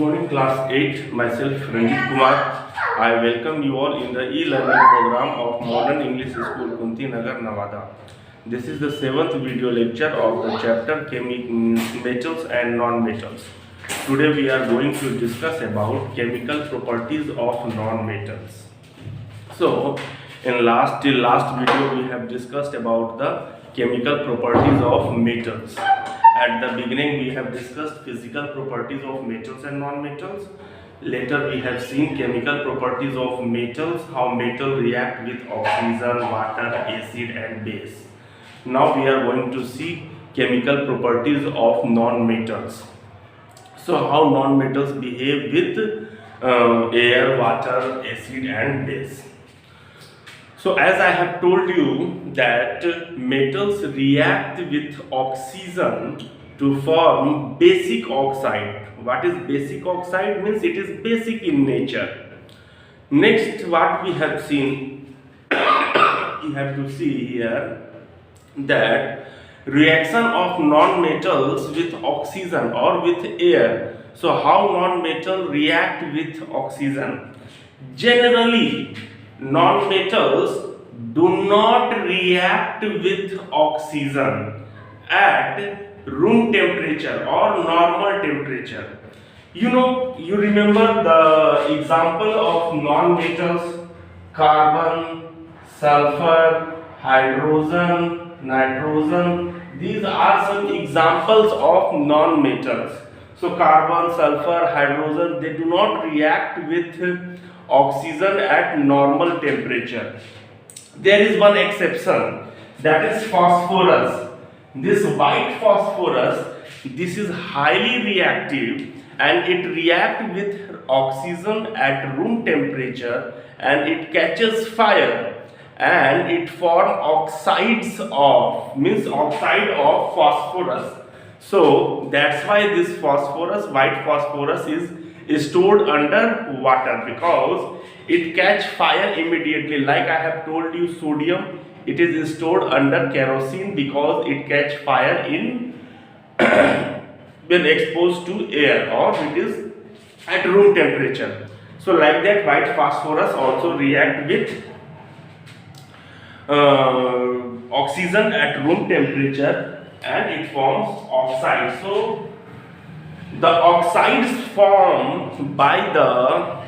morning, class 8. Myself, Ranjit Kumar. I welcome you all in the e-learning program of Modern English School, Kunti Nagar, Nevada. This is the 7th video lecture of the chapter Metals and Non-Metals. Today we are going to discuss about chemical properties of non-metals. So, in last video we have discussed about the chemical properties of metals. At the beginning we have discussed physical properties of metals and non-metals. Later we have seen chemical properties of metals, how metal react with oxygen, water, acid and base. Now we are going to see chemical properties of non-metals. So how non-metals behave with air, water, acid and base. So as I have told you that metals react with oxygen to form basic oxide. What is basic oxide? Means it is basic in nature. Next, what we have seen, you have to see here that reaction of non-metals with oxygen or with air. So how non-metal react with oxygen? Generally, non-metals do not react with oxygen at room temperature or normal temperature. You remember the example of non-metals: carbon, sulfur, hydrogen, nitrogen. These are some examples of non-metals. So carbon, sulfur, hydrogen, they do not react with oxygen at normal temperature. There is one exception, that is phosphorus. This white phosphorus, this is highly reactive and it reacts with oxygen at room temperature and it catches fire and it forms oxide of phosphorus. So that's why this phosphorus, white phosphorus, is stored under water because it catch fire immediately. Like I have told you, sodium, it is stored under kerosene because it catch fire in when exposed to air or it is at room temperature. So like that, white phosphorus also react with oxygen at room temperature and it forms oxide. So the oxides formed by the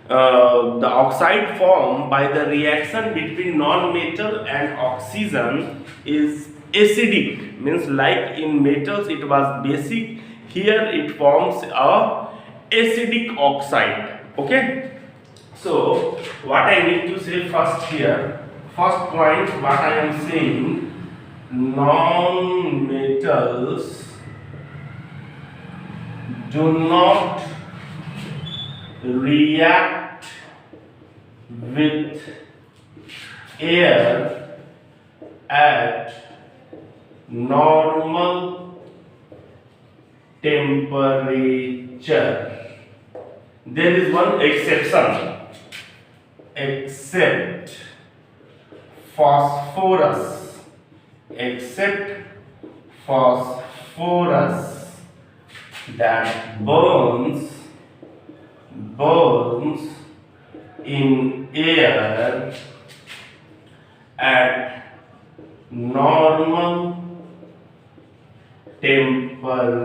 the oxide formed by the reaction between non-metal and oxygen is acidic. Means like in metals it was basic, here it forms a acidic oxide. Okay. So what I need to say first here, first point what I am saying, non-metals do not react with air at normal temperature. There is one exception, except phosphorus, that burns in air at normal temperature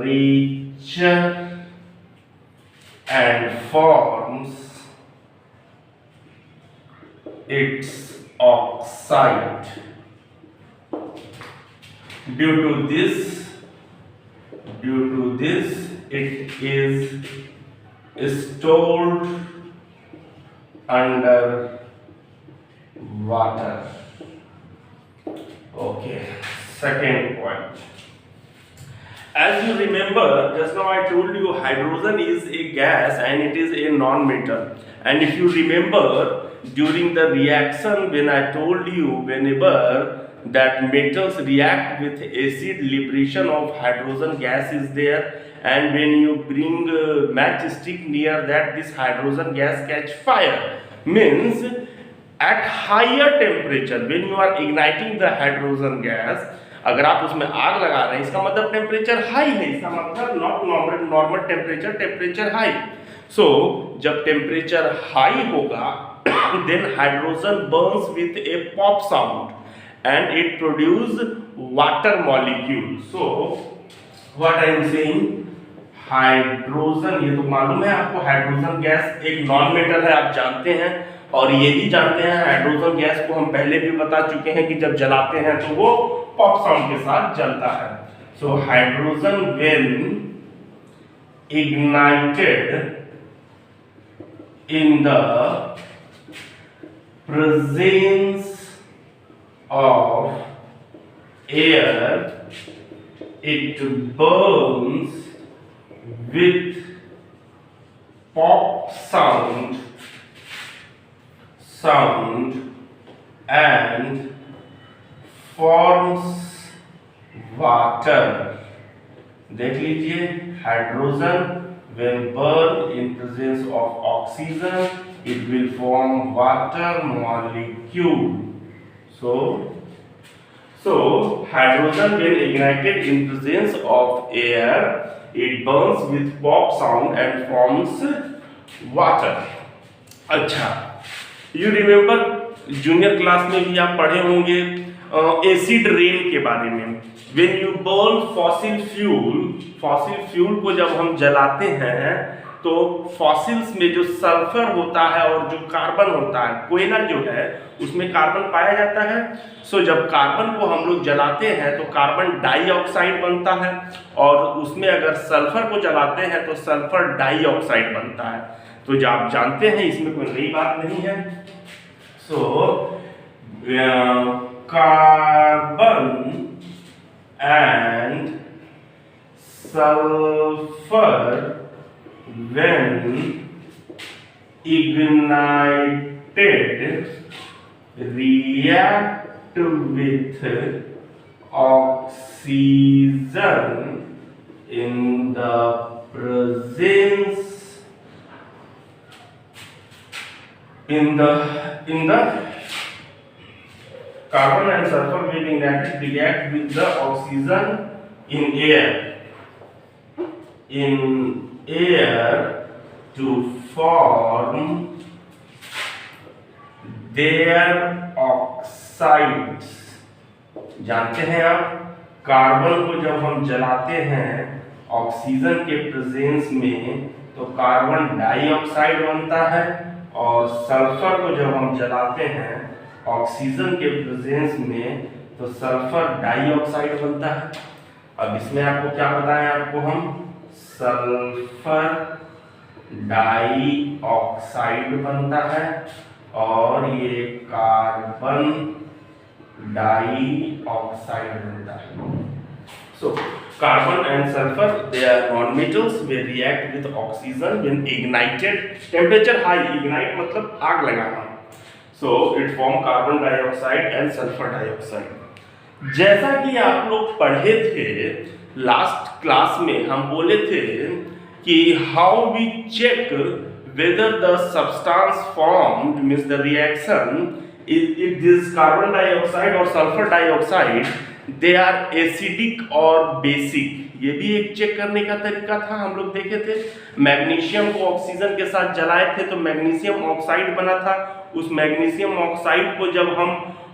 and forms its oxide. Due to this it is stored under water. Okay, second point. As you remember, just now I told you hydrogen is a gas and it is a non-metal. And if you remember, during the reaction when I told you, whenever that metals react with acid, liberation of hydrogen gas is there, and when you bring a matchstick near that, this hydrogen gas catch fire. Means at higher temperature, when you are igniting the hydrogen gas, अगर आप उसमें आग लगा रहे हैं इसका मतलब temperature high है, इसका मतलब not normal temperature, temperature high. So जब टेम्परेचर हाई होगा then hydrogen burns with a pop sound and it produce water molecule. So what I am saying, hydrogen, ये तो मालूम है आपको, हाइड्रोजन गैस एक नॉन मेटल है, आप जानते हैं। और ये भी जानते हैं हाइड्रोजन गैस को हम पहले भी बता चुके हैं कि जब जलाते हैं तो वो पॉप साउंड के साथ जलता है। So hydrogen when ignited in the presence of air, it burns with pop sound and forms water। देख लीजिए, hydrogen when burned in presence of oxygen it will form water molecule. So hydrogen when ignited in presence of air it burns with pop sound and forms water। अच्छा, you remember junior class में भी आप पढ़े होंगे acid rain के बारे में। When you burn fossil fuel को जब हम जलाते हैं तो फॉसिल्स में जो सल्फर होता है और जो कार्बन होता है, कोयला जो है उसमें कार्बन पाया जाता है। सो जब कार्बन को हम लोग जलाते हैं तो कार्बन डाइऑक्साइड बनता है, और उसमें अगर सल्फर को जलाते हैं तो सल्फर डाइऑक्साइड बनता है। तो जो आप जानते हैं इसमें कोई नई बात नहीं है। So carbon and sulfur when ignited react with oxygen in the presence carbon and sulfur will react with the oxygen in air to form their oxides। जानते हैं आप, कार्बन को जब हम जलाते हैं ऑक्सीजन के प्रेजेंस में तो कार्बन डाइऑक्साइड बनता है, और सल्फर को जब हम जलाते हैं ऑक्सीजन के प्रेजेंस में तो सल्फर डाइऑक्साइड बनता है। अब इसमें आपको क्या बताएं, आपको हम सल्फर डाइऑक्साइड बनता है और ये कार्बन डाइऑक्साइड बनता है। So carbon and sulfur, they are non-metals, they react with oxygen when ignited, temperature high, ignite मतलब आग लगाना। So it form carbon dioxide and sulfur dioxide। जैसा कि आप लोग पढ़े थे लास्ट क्लास में, हम बोले थे कि how we check whether the substance formed means the reaction if this carbon dioxide or sulfur dioxide they are acidic or basic। ये भी एक चेक करने का तरीका था, हम लोग देखे थे। मैग्नीशियम को ऑक्सीजन के साथ जलाए थे तो मैग्नीशियम ऑक्साइड बना था। उस मैग्नीशियम ऑक्साइड को जब हम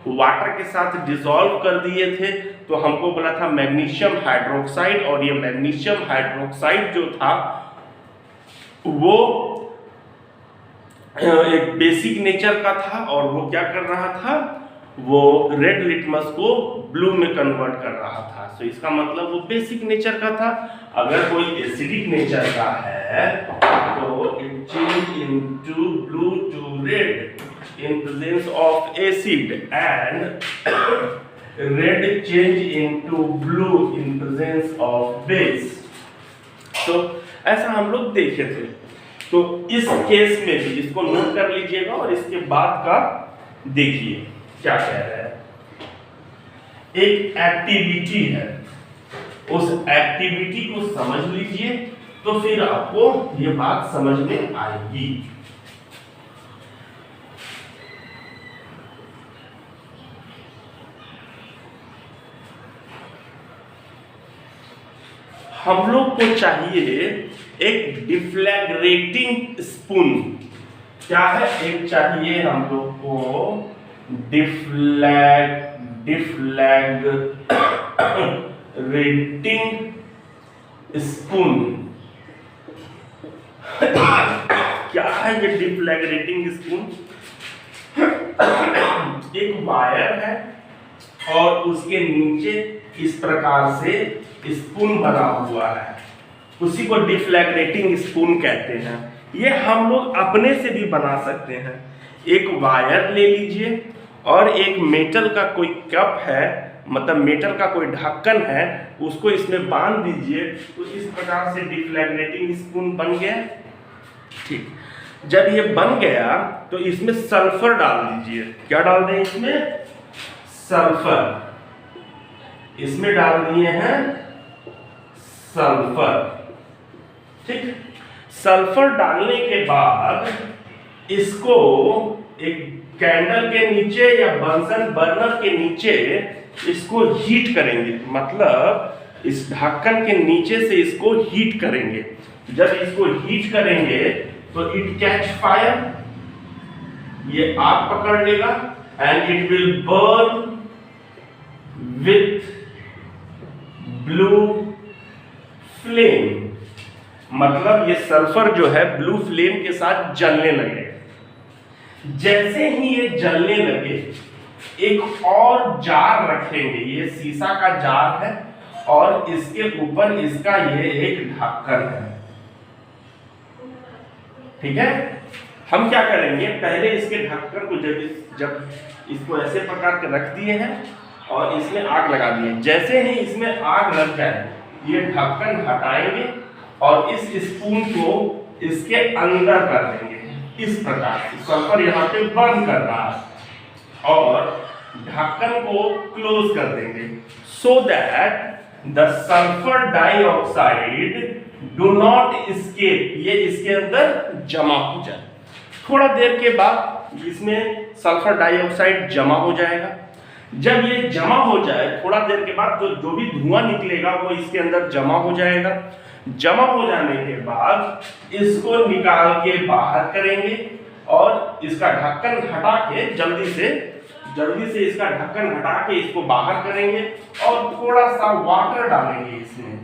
वाटर के साथ डिसॉल्व कर दिए थे तो हमको बोला था मैग्नीशियम हाइड्रोक्साइड, और ये मैग्नीशियम हाइड्रोक्साइड जो था वो एक बेसिक नेचर का था, और वो क्या कर रहा था, वो रेड लिटमस को ब्लू में कन्वर्ट कर रहा था। तो इसका मतलब वो बेसिक नेचर का था। अगर कोई एसिडिक नेचर का है तो it change into blue to red in presence of acid and red change into blue in presence of base। तो ऐसा हम लोग देखे थे। तो इस केस में भी इसको नोट कर लीजिएगा और इसके बाद का देखिए क्या कह रहा है। एक एक्टिविटी है, उस एक्टिविटी को समझ लीजिए तो फिर आपको ये बात समझ में आएगी। हम लोग को चाहिए एक डिफ्लैग्रेटिंग स्पून। क्या है? एक चाहिए हम लोग को डिफ्लैग्रेटिंग स्पून। क्या है ये डिफ्लैग्रेटिंग स्पून? एक वायर है और उसके नीचे इस प्रकार से स्पून बना हुआ है, उसी को डिफ्लैग्रेटिंग स्पून कहते हैं। ये हम लोग अपने से भी बना सकते हैं। एक वायर ले लीजिए और एक मेटल का कोई कप है, मतलब मेटल का कोई ढक्कन है, उसको इसमें बांध दीजिए तो इस प्रकार से डिफ्लैग्रेटिंग स्पून बन गया। ठीक, जब ये बन गया तो इसमें सल्फर डाल दीजिए। क्या डाल दें इसमें? सल्फर। इसमें डाल दिए हैं सल्फर। ठीक, सल्फर डालने के बाद इसको एक कैंडल के नीचे या बंसन बर्नर के नीचे इसको हीट करेंगे, मतलब इस ढक्कन के नीचे से इसको हीट करेंगे। जब इसको हीट करेंगे तो इट कैच फायर, ये आग पकड़ लेगा and it will burn with blue flame. मतलब ये सल्फर जो है ब्लू फ्लेम के साथ जलने लगे। जैसे ही ये जलने लगे एक और जार रखेंगे, ये शीशा का जार है और इसके ऊपर इसका ये एक ढक्कन है। ठीक है, हम क्या करेंगे, पहले इसके ढक्कन को जब इसको ऐसे पकड़ के रख दिए हैं और इसमें आग लगा दिए, जैसे ही इसमें आग लग जाए ये ढक्कन हटाएंगे और इस स्पून को इसके अंदर कर देंगे। इस प्रकार से सल्फर यहाँ पे बर्न कर रहा है और ढक्कन को क्लोज कर देंगे so that the sulphur dioxide do not escape, ये इसके अंदर जमा हो जाए। थोड़ा देर के बाद इसमें सल्फर डाइऑक्साइड जमा हो जाएगा। जब ये जमा हो जाए थोड़ा देर के बाद तो जो भी धुआं निकलेगा वो इसके अंदर जमा हो जाएगा। जमा हो जाने के बाद इसको निकाल के बाहर करेंगे और इसका ढक्कन हटा के जल्दी से इसका ढक्कन हटा के इसको बाहर करेंगे और थोड़ा सा वाटर डालेंगे। इसमें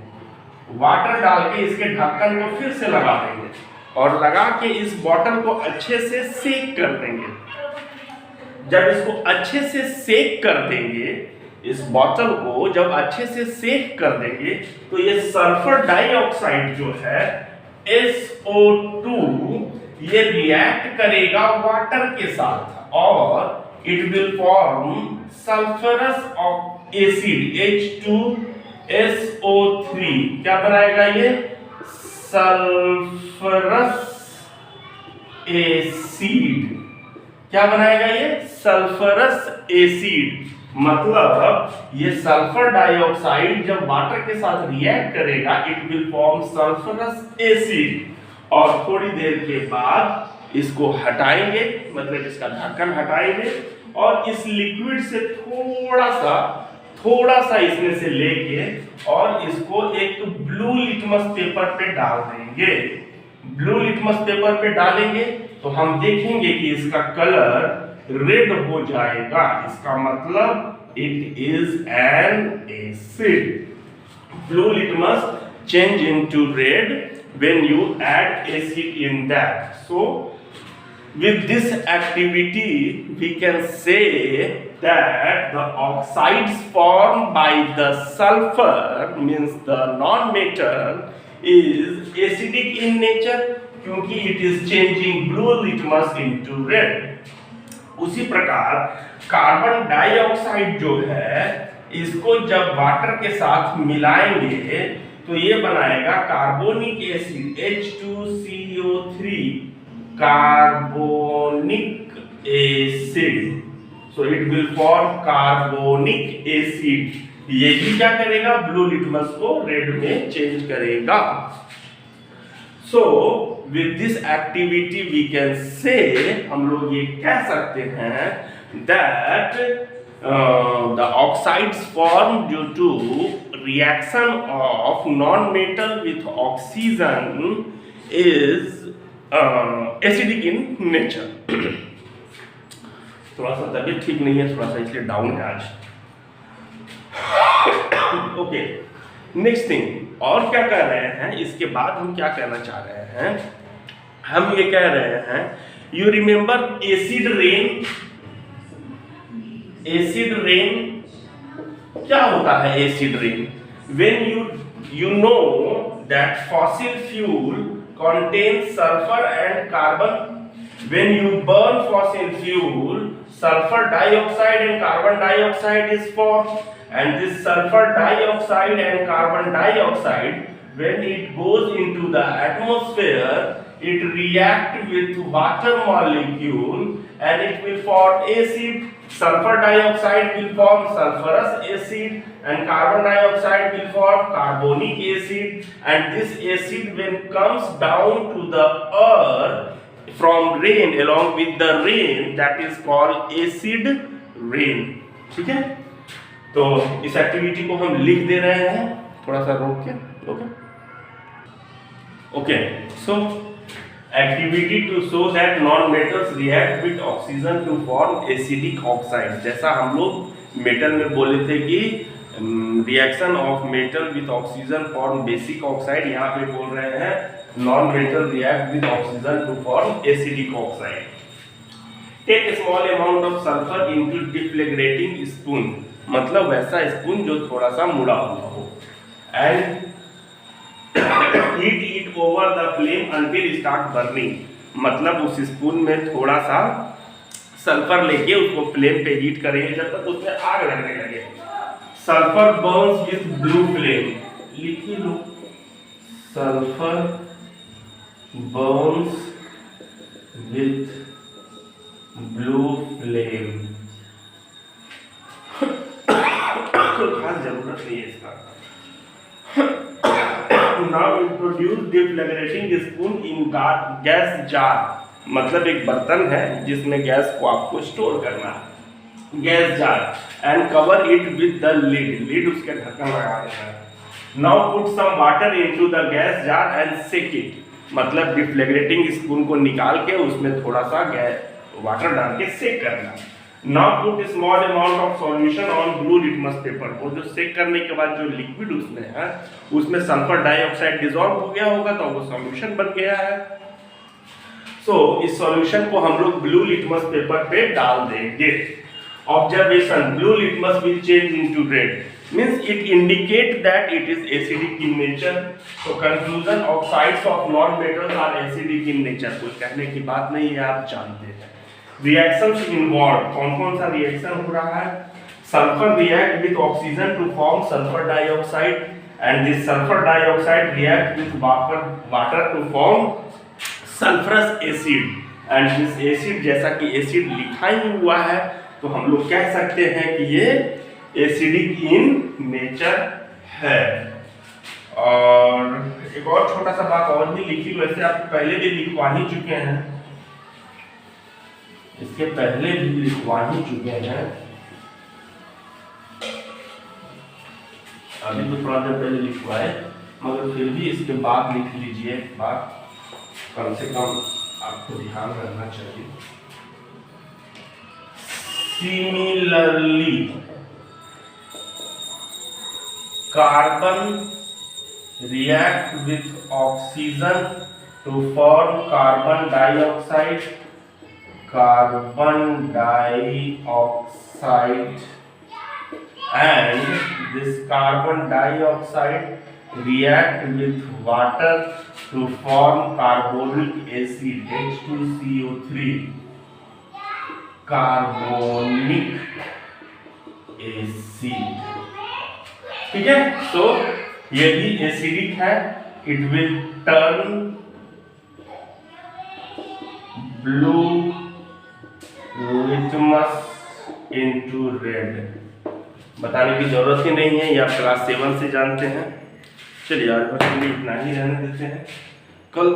वाटर डाल के इसके ढक्कन को फिर से लगा देंगे और लगा के इस बॉटल को अच्छे से सेक कर देंगे। जब इसको अच्छे से सेक कर देंगे, इस बोतल को जब अच्छे से सेक कर देंगे तो ये सल्फर डाइऑक्साइड जो है SO2 ये रिएक्ट करेगा वाटर के साथ और it will form sulphurous acid H2SO3। क्या बनाएगा ये? Sulphurous acid. क्या बनाएगा ये? Sulphurous acid. मतलब ये सल्फर डाइऑक्साइड जब वाटर के साथ रिएक्ट करेगा it will form sulphurous acid और थोड़ी देर के बाद इसको हटाएंगे, मतलब इसका ढक्कन हटाएंगे और इस लिक्विड से थोड़ा सा इसमें से लेके और इसको एक ब्लू लिटमस पेपर पे डाल देंगे। ब्लू लिटमस पेपर पे डालेंगे तो हम देखेंगे कि इसका कलर रेड हो जाएगा। इसका मतलब it is an acid. Blue litmus change into red when you add acid in that. So with this activity we can say that the oxides formed by the sulfur means the non-metal is acidic in nature क्योंकि it is changing blue litmus into red. उसी प्रकार carbon dioxide जो है इसको जब water के साथ मिलाएंगे तो ये बनाएगा carbonic acid H2CO3 carbonic acid. So it will form carbonic acid. ये भी क्या करेगा? ब्लू लिटमस को रेड में चेंज करेगा। So with this activity we can say, हम लोग ये कह सकते हैं that the oxides formed due to reaction of non-metal with oxygen is acidic in nature. थोड़ा सा तबीयत ठीक नहीं है, थोड़ा सा इसलिए डाउन है आज. ओके, नेक्स्ट थिंग और क्या कह रहे हैं, इसके बाद हम क्या कहना चाह रहे हैं, हम ये कह रहे हैं you remember acid rain. Acid rain क्या होता है? Acid rain when you know that fossil fuel contains sulfur and carbon. When you burn fossil fuel, sulfur dioxide and carbon dioxide is formed, and this sulfur dioxide and carbon dioxide, when it goes into the atmosphere, it reacts with water molecule and it will form acid. Sulfur dioxide will form sulfurous acid and carbon dioxide will form carbonic acid, and this acid when comes down to the earth from rain along with the rain, that is called acid rain. ठीक है, तो इस activity को हम लिख दे रहे हैं थोड़ा सा रोक के. Okay, so activity to show that non metals react with oxygen to form acidic oxide. जैसा हम लोग मेटल में बोले थे कि reaction of metal with oxygen form basic oxide, यहाँ पे बोल रहे हैं non metal react with oxygen to form acidic oxide. Take a small amount of sulphur into deflagrating spoon, मतलब वैसा स्पून जो थोड़ा सा मुड़ा हुआ हो, and heat it over the flame until start burning, मतलब उस स्पून में थोड़ा सा सल्फर लेके उसको फ्लेम पे हीट करेंगे जब तक उसमें आग लगने लगे. Sulphur burns with blue flame, लिखिए लो, sulphur burns with blue flame. खास जरूरत नहीं है इसका. Now introduce deflagrating spoon in gas jar, मतलब एक बर्तन है जिसमें गैस को आपको स्टोर करना है, gas jar, and cover it with the lid, उसके ढक्कन लगा देना है. Now put some water into the gas jar and shake it, मतलब डिफ्लेग्रेटिंग स्पून को निकाल के उसमें थोड़ा सा वाटर डाल के सेक करना. Now put a small amount of solution on blue litmus paper, और जो सेक करने के बाद जो लिक्विड उसमें है उसमें सल्फर डाइऑक्साइड डिसॉल्व हो गया होगा तो वो सॉल्यूशन बन गया है. सो इस सॉल्यूशन को हम लोग ब्लू लिटमस पेपर पे डाल देंगे. Observation, blue litmus will change into red, means it indicate that it is acidic in nature. So conclusion, oxides of non-metals are acidic in nature. कोई कहने की बात नहीं है, आप जानते हैं. Reactions involved, कौन कौन सा रिएक्शन हो रहा है? Sulfur react with oxygen to form sulfur dioxide, and this sulfur dioxide react with water to form sulfurous acid, and this acid, जैसा कि एसिड लिखा ही हुआ है तो हम लोग कह सकते हैं कि ये एसिडिक इन नेचर है. और एक और छोटा सा बात और भी लिखी, वैसे आप पहले भी लिखवा ही चुके हैं, इसके पहले भी लिखवा ही चुके हैं, अभी तो थोड़ा देर पहले लिखवाए, मगर फिर भी इसके बाद लिख लीजिए एक बार, कम से कम आपको ध्यान रखना चाहिए. Similarly carbon react with oxygen to form carbon dioxide. Carbon dioxide, and this carbon dioxide react with water to form carbonic acid, H2CO3, carbonic acid. ठीक है, so ये भी एसिडिक है. It will turn blue litmus into red. बताने की जरूरत ही नहीं है, ये आप क्लास 7 से जानते हैं. चलिए आज बस इतना ही रहने देते हैं, कल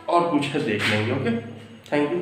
और कुछ देख लेंगे. Okay, thank you.